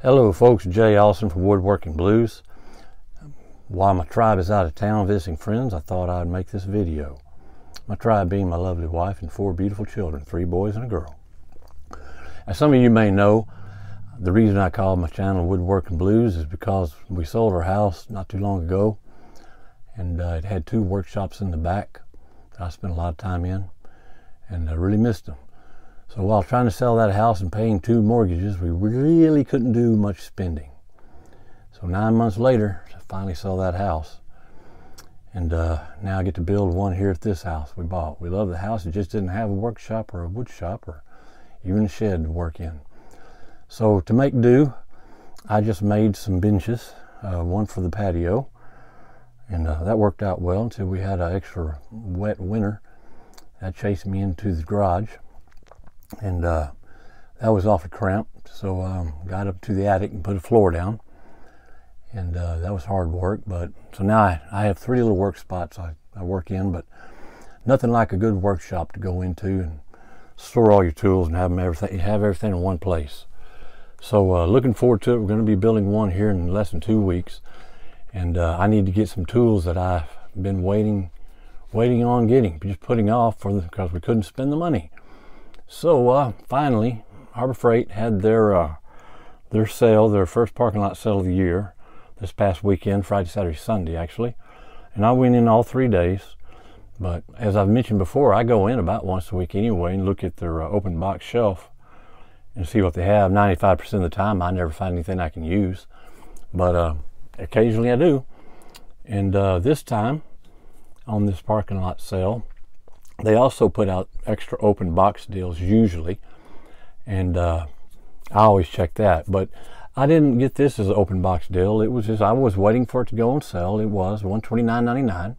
Hello folks, Jay Allison from Woodworking Blues. While my tribe is out of town visiting friends, I thought I'd make this video. My tribe being my lovely wife and 4 beautiful children, 3 boys and a girl. As some of you may know, the reason I called my channel Woodworking Blues is because we sold our house not too long ago, and it had 2 workshops in the back that I spent a lot of time in, and I really missed them. So while trying to sell that house and paying 2 mortgages, we really couldn't do much spending. So 9 months later, I finally sold that house. And now I get to build one here at this house we bought. We love the house. It just didn't have a workshop or a wood shop or even a shed to work in. So to make do, I just made some benches, one for the patio. And that worked out well until we had an extra wet winter. That chased me into the garage. And that was awfully cramped, so got up to the attic and put a floor down, and that was hard work. But so now I have 3 little work spots I work in, but nothing like a good workshop to go into and store all your tools and have everything in one place. So looking forward to it. We're going to be building one here in less than 2 weeks, and I need to get some tools that I've been waiting on getting, just putting off because we couldn't spend the money. So finally, Harbor Freight had their sale, their first parking lot sale of the year, this past weekend, Friday, Saturday, Sunday actually. And I went in all 3 days. But as I've mentioned before, I go in about once a week anyway and look at their open box shelf and see what they have. 95% of the time, I never find anything I can use, but occasionally I do. And this time, on this parking lot sale, they also put out extra open box deals usually, and I always check that. But I didn't get this as an open box deal. It was just, I was waiting for it to go on sale. It was $129.99,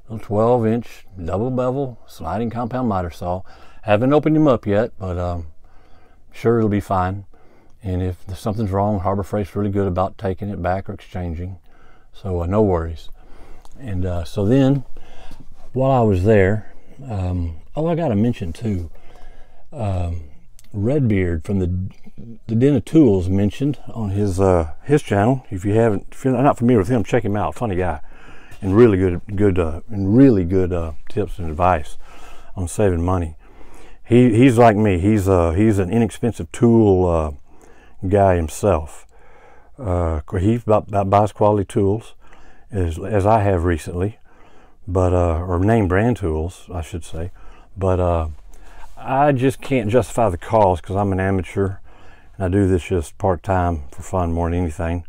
little 12-inch double bevel sliding compound miter saw. Haven't opened him up yet, but sure it'll be fine. And if something's wrong, Harbor Freight's really good about taking it back or exchanging, so no worries. And so then, while I was there, I got to mention too, Redbeard from the Den of Tools mentioned on his channel. If you're not familiar with him, check him out. Funny guy, and really good tips and advice on saving money. He's like me. He's an inexpensive tool guy himself. He buys quality tools, as I have recently. But or name brand tools, I should say. But I just can't justify the cost because I'm an amateur and I do this just part-time for fun more than anything.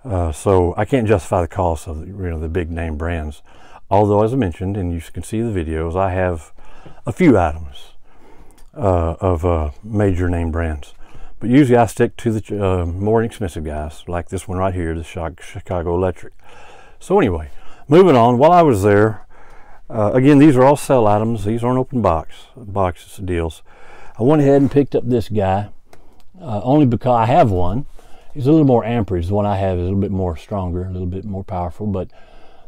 So I can't justify the cost of the big name brands. Although, as I mentioned, and you can see the videos, I have a few items of major name brands. But usually I stick to the more inexpensive guys, like this one right here, the Chicago Electric. So anyway, moving on. While I was there, again, these are all sell items. These aren't open box deals. I went ahead and picked up this guy only because I have one. He's a little more amperage. The one I have is a little bit more stronger, a little bit more powerful. But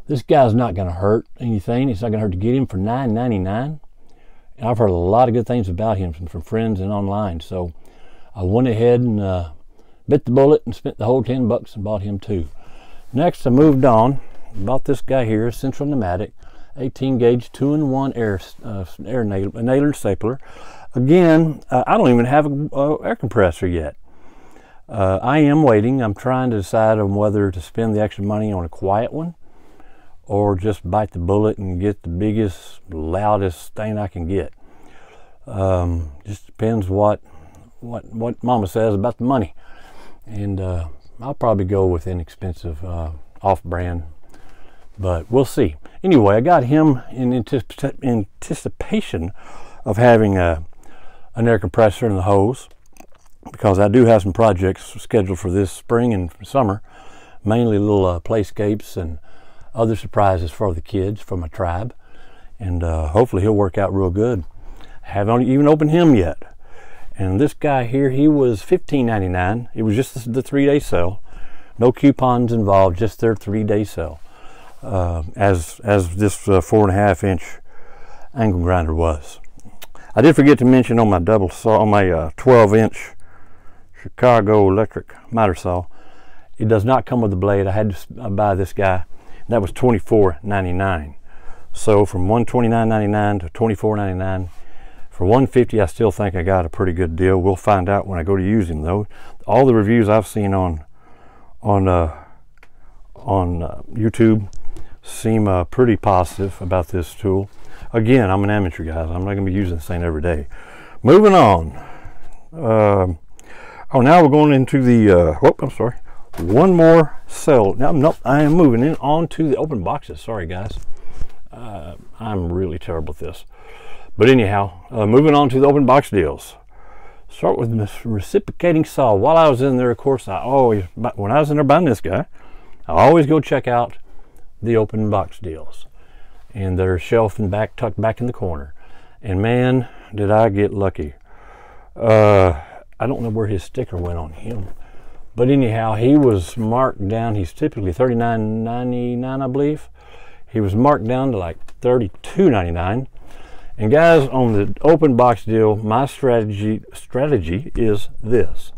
this guy's not going to hurt anything. It's not going to hurt to get him for $9.99. And I've heard a lot of good things about him from friends and online. So I went ahead and bit the bullet and spent the whole $10 and bought him too. Next, I moved on. Bought this guy here, Central Pneumatic, 18 gauge 2-in-1 air nailer stapler. Again, I don't even have an air compressor yet. I am waiting. I'm trying to decide on whether to spend the extra money on a quiet one or just bite the bullet and get the biggest, loudest thing I can get. Just depends what Mama says about the money. And I'll probably go with inexpensive off-brand, but we'll see. Anyway, I got him in anticipation of having an air compressor and the hose, because I do have some projects scheduled for this spring and summer, mainly little playscapes and other surprises for the kids, for my tribe, and hopefully he'll work out real good. Haven't even opened him yet. And this guy here, he was $15.99. It was just the 3-day sale. No coupons involved, just their 3-day sale. As this 4.5-inch angle grinder was. I did forget to mention on my 12-inch Chicago Electric miter saw. It does not come with the blade. I had to buy this guy. That was $24.99. So from $129.99 to $24.99. For $150, I still think I got a pretty good deal. We'll find out when I go to use him, though. All the reviews I've seen on YouTube seem pretty positive about this tool. Again, I'm an amateur, guys. I'm not going to be using this thing every day. Moving on. Oh, now we're going into the. I'm sorry. One more cell. Now, nope. I am moving in on to the open boxes. Sorry, guys. I'm really terrible at this. But anyhow, moving on to the open box deals. Start with this reciprocating saw. While I was in there, of course, when I was in there buying this guy, I always go check out the open box deals. And they're shelved and tucked back in the corner. And man, did I get lucky. I don't know where his sticker went on him. But anyhow, he was marked down. He's typically $39.99, I believe. He was marked down to like $32.99. And guys, on the open box deal, my strategy is this.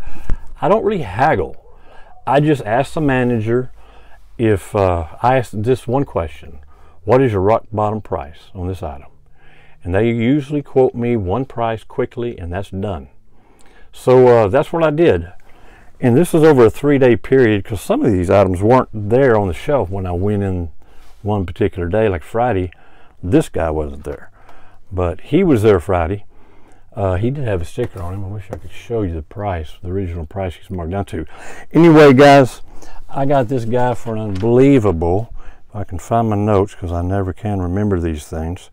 I don't really haggle. I just ask the manager if I ask this one question: what is your rock bottom price on this item? And they usually quote me one price quickly, and that's done. So that's what I did. And this is over a 3-day period, because some of these items weren't there on the shelf when I went in one particular day, like Friday. This guy wasn't there, but he was there Friday. He did have a sticker on him. I wish I could show you the price, the original price he's marked down to. Anyway, guys, I got this guy for an unbelievable, if I can find my notes, because I never can remember these things,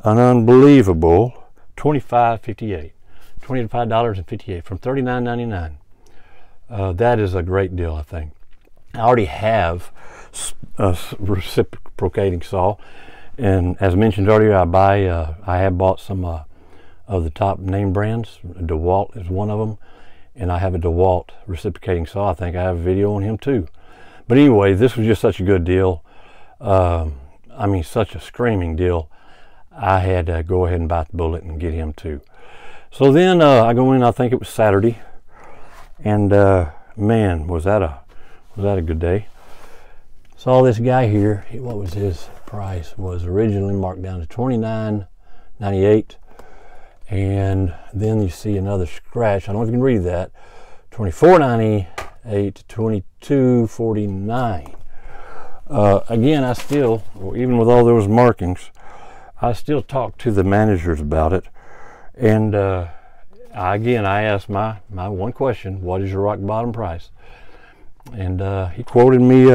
an unbelievable $25.58 from $39.99. That is a great deal, I think. I already have a reciprocating saw, and as mentioned earlier, I have bought some of the top name brands. DeWalt is one of them, and I have a DeWalt reciprocating saw. I think I have a video on him too. But anyway, this was just such a good deal. I mean, such a screaming deal. I had to go ahead and bite the bullet and get him too. So then I go in. I think it was Saturday, and man, was that a good day. Saw this guy here. What was his price? Was originally marked down to $29.98, and then you see another scratch. I don't know if you can read that. $24.98 to $22.49. Again, I still, even with all those markings, I still talk to the managers about it. And again, I asked my one question: what is your rock bottom price? And he quoted me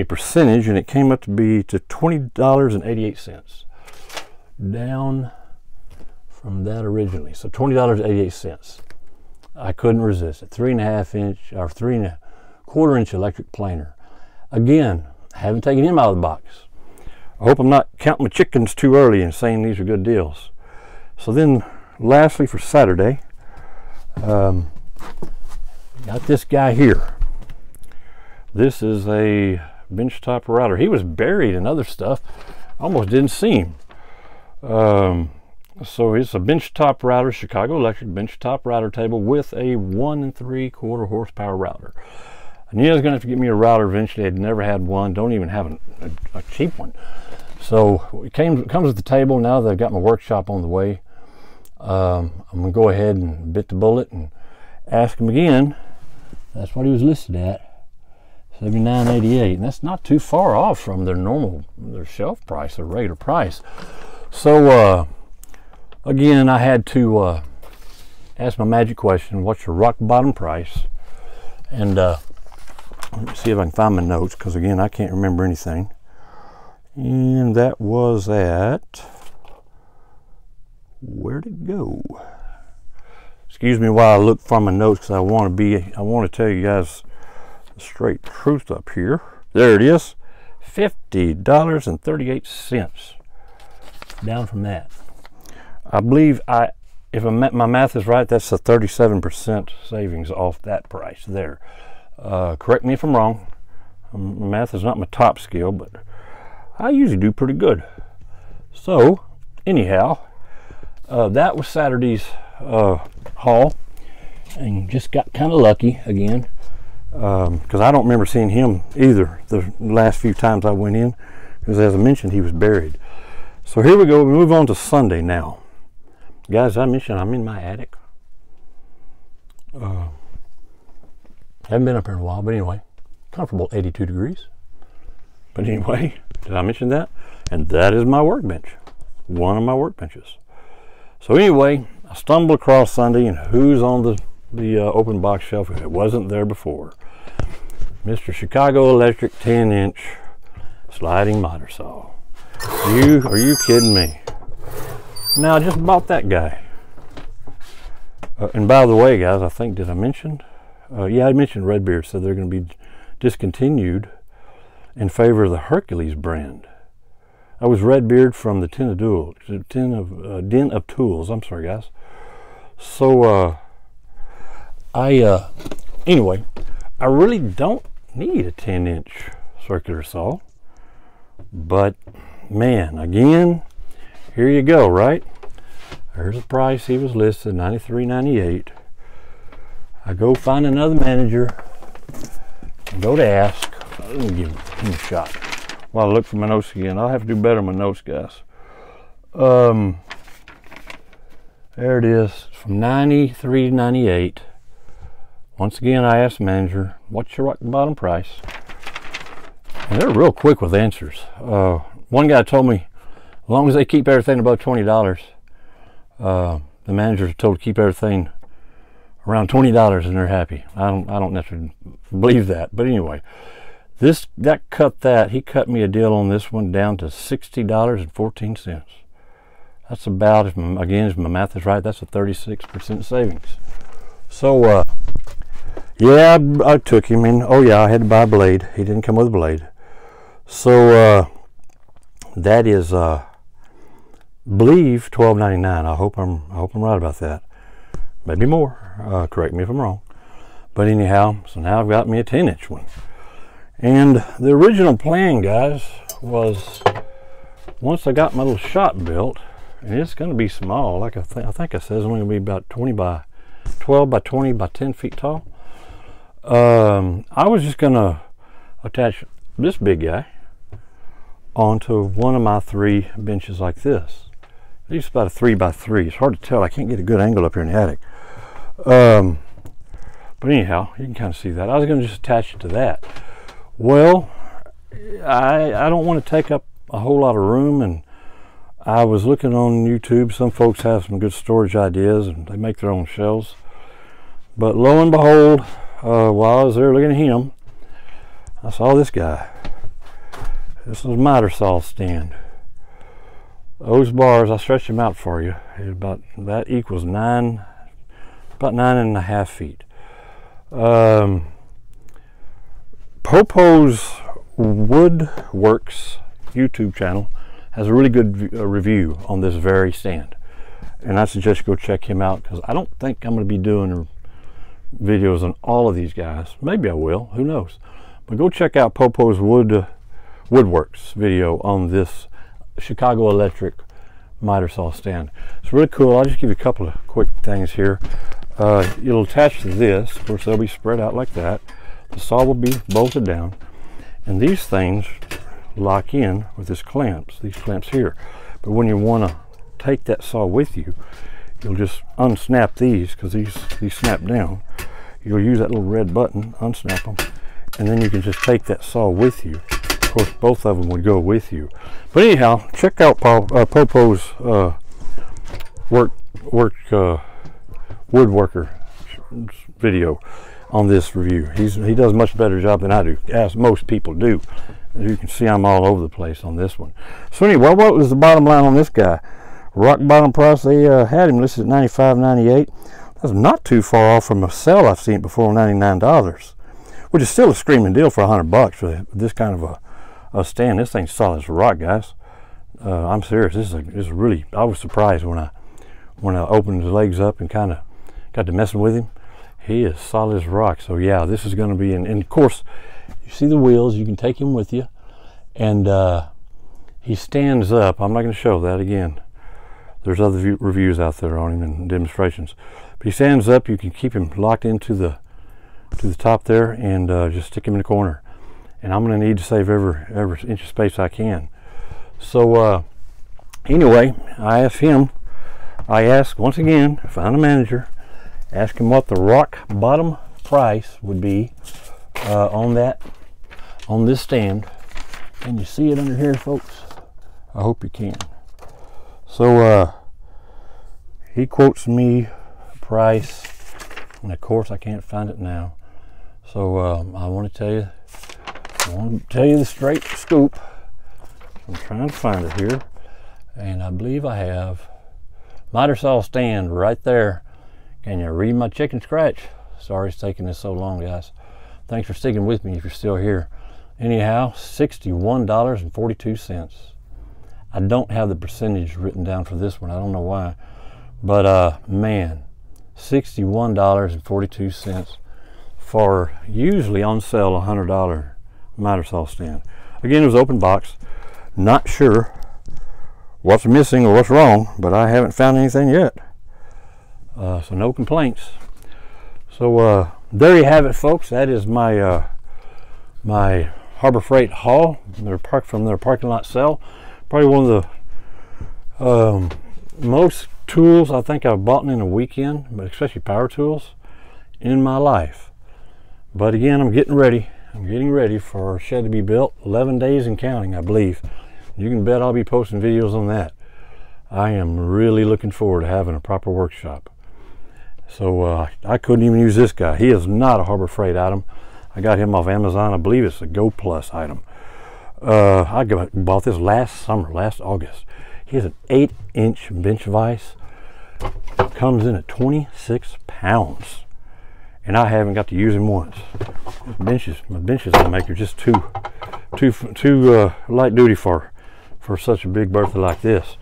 percentage, and it came up to be $20.88, down from that originally. So $20.88. I couldn't resist it. 3.5 inch or 3.25 inch electric planer. Again, I haven't taken him out of the box. I hope I'm not counting my chickens too early and saying these are good deals. So then, lastly, for Saturday, got this guy here. This is a benchtop router. He was buried in other stuff. Almost didn't see him. So it's a benchtop router, Chicago Electric benchtop router table with a 1 3/4 horsepower router. I knew I was going to have to get me a router eventually. I'd never had one. Don't even have a cheap one. So it comes with the table. Now that I've got my workshop on the way, I'm going to go ahead and bit the bullet and ask him again. That's what he was listed at, $79.88, and that's not too far off from their shelf price, their regular price. So again, I had to ask my magic question: what's your rock bottom price? And let me see if I can find my notes, because again, I can't remember anything. And that was at, where'd it go? Excuse me while I look for my notes, because I want to tell you guys the straight truth up here. There it is, $50.38. Down from that. I believe if my math is right, that's a 37% savings off that price there. Correct me if I'm wrong. Math is not my top skill, but I usually do pretty good. So anyhow, that was Saturday's haul. and just got kind of lucky again, because I don't remember seeing him either the last few times I went in, because as I mentioned, he was buried. So here we go. We move on to Sunday now. Guys, I mentioned I'm in my attic. Haven't been up here in a while, but anyway, comfortable 82 degrees. But anyway, did I mention that? And that is my workbench, one of my workbenches. So anyway, I stumbled across Sunday, and who's on the open box shelf? It wasn't there before. Mr. Chicago Electric 10-inch sliding miter saw. Are you kidding me? Now I just bought that guy. And by the way, guys, I think, did I mention? Yeah, I mentioned Redbeard said they're going to be discontinued in favor of the Hercules brand. I was Redbeard from the Den of Tools. I'm sorry, guys. So anyway, I really don't need a 10-inch circular saw, but man, again, here you go, right? There's the price he was listed, $93.98. I go find another manager, go to ask. Let me give him a shot while I look for my notes again. I'll have to do better on my notes, guys. There it is, from $93.98. Once again, I asked the manager, what's your rock bottom price? And they're real quick with answers. One guy told me, as long as they keep everything above $20, the managers are told to keep everything around $20 and they're happy. I don't necessarily believe that, but anyway, he cut me a deal on this one down to $60.14. That's about, if my math is right, that's a 36% savings. So yeah, I took him in. Oh yeah, I had to buy a blade. He didn't come with a blade. So that is believe $12.99. I hope I'm right about that. Maybe more. Correct me if I'm wrong. But anyhow, so now I've got me a 10-inch one. And the original plan, guys, was once I got my little shop built, and it's going to be small, like I think it says, it's only going to be about 12 by 20 by 10 feet tall. I was just going to attach this big guy onto one of my 3 benches like this. It's about a 3 by 3. It's hard to tell. I can't get a good angle up here in the attic. But anyhow, you can kind of see that. I was going to just attach it to that. Well, I don't want to take up a whole lot of room, and I was looking on YouTube. Some folks have some good storage ideas, and they make their own shelves. But lo and behold, while I was there looking at him, I saw this guy. This is a miter saw stand. Those bars, I stretched them out for you. That equals about 9.5 feet. Popo's Woodworks YouTube channel has a really good review on this very stand, and I suggest you go check him out, because I don't think I'm going to be doing videos on all of these guys. Maybe I will, who knows. But go check out Popo's Woodworks video on this Chicago Electric miter saw stand. It's really cool. I'll just give you a couple of quick things here. It'll attach to this. Of course, they'll be spread out like that. The saw will be bolted down, and these things lock in with these clamps here. But when you want to take that saw with you, you'll just unsnap these, because these snap down. You'll use that little red button, unsnap them, and then you can just take that saw with you. Of course, both of them would go with you. But anyhow, check out Popo's woodworker video on this review. He does a much better job than I do, as most people do. As you can see, I'm all over the place on this one. So anyway, what was the bottom line on this guy? Rock bottom price, they had him listed at $95.98. That's not too far off from a sale I've seen before, $99, which is still a screaming deal for $100 for this kind of a stand. This thing's solid as a rock, guys. I'm serious. This is really. I was surprised when I opened his legs up and kind of got to messing with him. He is solid as rock. So yeah, this is going to be, and of course, you see the wheels. You can take him with you, and he stands up. I'm not going to show that again. There's other reviews out there on him and demonstrations, But he stands up. You can keep him locked into the top there, and just stick him in the corner. And I'm going to need to save every inch of space I can. So anyway, I asked once again, found a manager, asked him what the rock bottom price would be on this stand. Can you see it under here, folks? I hope you can. So he quotes me a price, and of course I can't find it now. So I want to tell you the straight scoop. I'm trying to find it here, and I believe I have miter saw stand right there. Can you read my chicken scratch? Sorry it's taking this so long, guys. Thanks for sticking with me if you're still here. Anyhow, $61.42. I don't have the percentage written down for this one. I don't know why, but man, $61.42 for usually on sale $100 miter saw stand. Again, it was open box. Not sure what's missing or what's wrong, but I haven't found anything yet. So no complaints. So there you have it, folks. That is my my Harbor Freight haul. From their parking lot sale. Probably one of the most tools I think I've bought in a weekend, but especially power tools in my life. But again, I'm getting ready for our shed to be built. 11 days and counting, I believe. You can bet I'll be posting videos on that. I am really looking forward to having a proper workshop. So I couldn't even use this guy. He is not a Harbor Freight item. I got him off Amazon. I believe it's a Go Plus item. I bought this last August. He has an 8-inch bench vise. Comes in at 26 pounds. And I haven't got to use him once. My benches I make are just too light duty for such a big Bertha like this.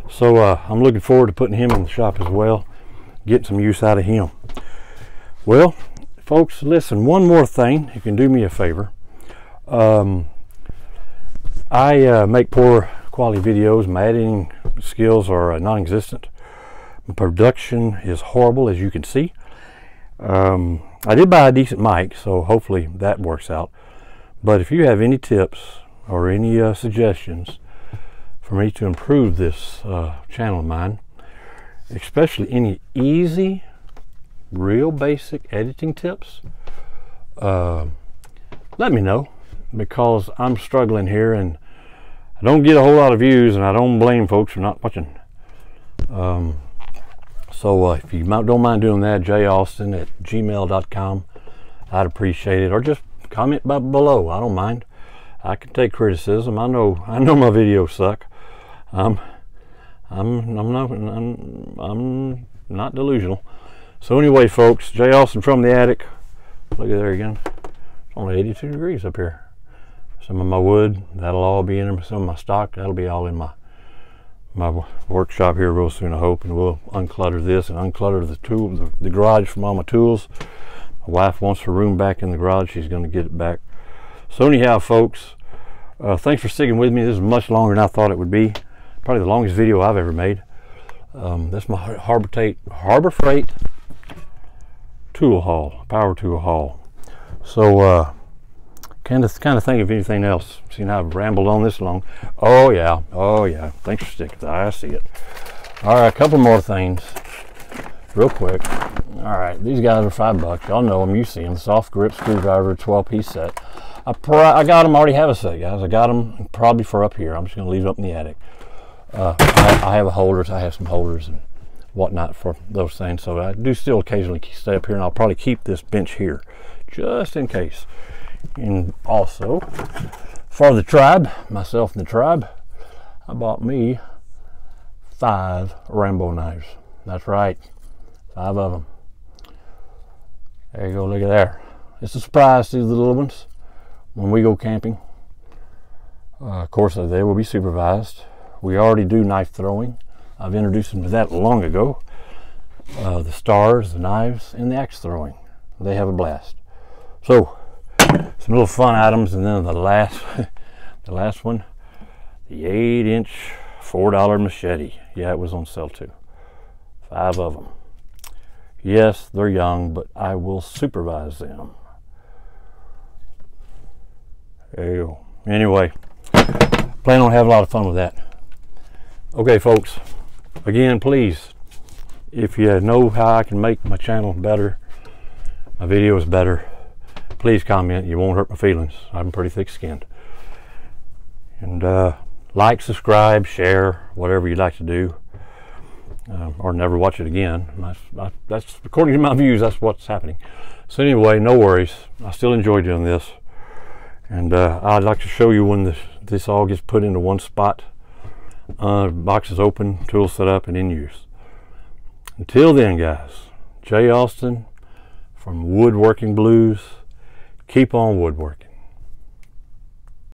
So I'm looking forward to putting him in the shop as well, getting some use out of him. Well, folks, listen, one more thing. You can do me a favor. I make poor quality videos. My editing skills are non-existent. My production is horrible, as you can see. I did buy a decent mic, so hopefully that works out. But if you have any tips or any suggestions for me to improve this channel of mine, especially any easy, real basic editing tips, let me know, because I'm struggling here and I don't get a whole lot of views, and I don't blame folks for not watching. So if you don't mind doing that, jaustin@gmail.com, I'd appreciate it. Or just comment below. I don't mind. I can take criticism. I know my videos suck. I'm not delusional. So anyway, folks, J. Austin from the attic. Look at there again. It's only 82 degrees up here. Some of my wood, that'll all be in there. Some of my stock, that'll be all in my workshop here real soon, I hope. And we'll unclutter this and unclutter the garage from all my tools. My wife wants her room back in the garage. She's going to get it back. So anyhow, folks, thanks for sticking with me. This is much longer than I thought it would be. Probably the longest video I've ever made. That's my Harbor Freight tool haul, power tool haul. So kind of think of anything else. Seeing how I've rambled on this long. Oh yeah. Thanks for sticking. I see it. All right, a couple more things, real quick. All right, these guys are $5. Y'all know them. You see them. Soft grip screwdriver, 12-piece set. I got them. I already have a set, guys. I got them probably for up here. I'm just going to leave it up in the attic. I have holders. I have some holders and whatnot for those things. So I do still occasionally stay up here, and I'll probably keep this bench here just in case. And also for the tribe, myself and the tribe, I bought me 5 Rambo knives. That's right, 5 of them. There you go. Look at there. It's a surprise to the little ones when we go camping. Of course, they will be supervised. We already do knife throwing. I've introduced them to that long ago. The stars, the knives, and the axe throwing. They have a blast. So, some little fun items, and then the last one, the 8-inch $4 machete. Yeah, it was on sale too. 5 of them. Yes, they're young, but I will supervise them. Ew. Anyway, plan on having a lot of fun with that. Okay, folks. Again, please, if you know how I can make my channel better, my videos better, please comment. You won't hurt my feelings. I'm pretty thick-skinned. And like, subscribe, share, whatever you'd like to do, or never watch it again. That's according to my views. That's what's happening. So anyway, no worries. I still enjoy doing this, and I'd like to show you when this all gets put into one spot. Box is open, tools set up, and in use. Until then, guys, Jay Austin from Woodworking Blues. Keep on woodworking.